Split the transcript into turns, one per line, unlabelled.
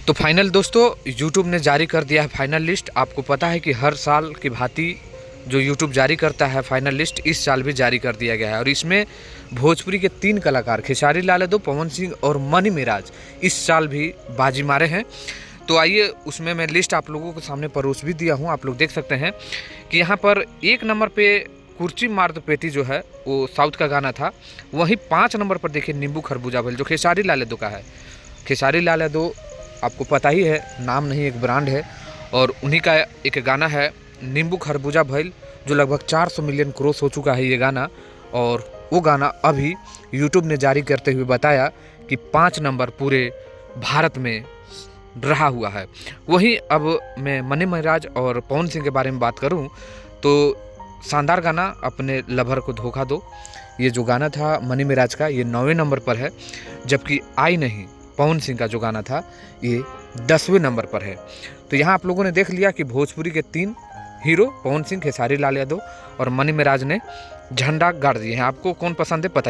तो फाइनल दोस्तों यूट्यूब ने जारी कर दिया है फाइनल लिस्ट। आपको पता है कि हर साल की भांति जो यूट्यूब जारी करता है फाइनल लिस्ट, इस साल भी जारी कर दिया गया है। और इसमें भोजपुरी के 3 कलाकार खेसारी लाल यादव, पवन सिंह और मनी मिराज इस साल भी बाजी मारे हैं। तो आइए उसमें मैं लिस्ट आप लोगों के सामने परोस भी दिया हूँ। आप लोग देख सकते हैं कि यहाँ पर 1 नंबर पे कुर्ची मार्द पेटी जो है वो साउथ का गाना था। वहीं 5 नंबर पर देखिए नींबू खरबूजा भइल जो खेसारी लाल यादव का है। खेसारी लाल यादव आपको पता ही है, नाम नहीं एक ब्रांड है, और उन्हीं का एक गाना है नींबू खरबूजा भइल जो लगभग 400 मिलियन क्रॉस हो चुका है ये गाना। और वो गाना अभी यूट्यूब ने जारी करते हुए बताया कि 5 नंबर पूरे भारत में रहा हुआ है। वहीं अब मैं मनी मिराज और पवन सिंह के बारे में बात करूं तो शानदार गाना अपने लवर को धोखा दो, ये जो गाना था मनी मिराज का, ये 9वें नंबर पर है। जबकि आई नहीं पवन सिंह का जो गाना था ये 10वें नंबर पर है। तो यहाँ आप लोगों ने देख लिया कि भोजपुरी के 3 हीरो पवन सिंह, खेसारी लाल यादव और मनी मिराज ने झंडा गाड़ दिए हैं। आपको कौन पसंद है पता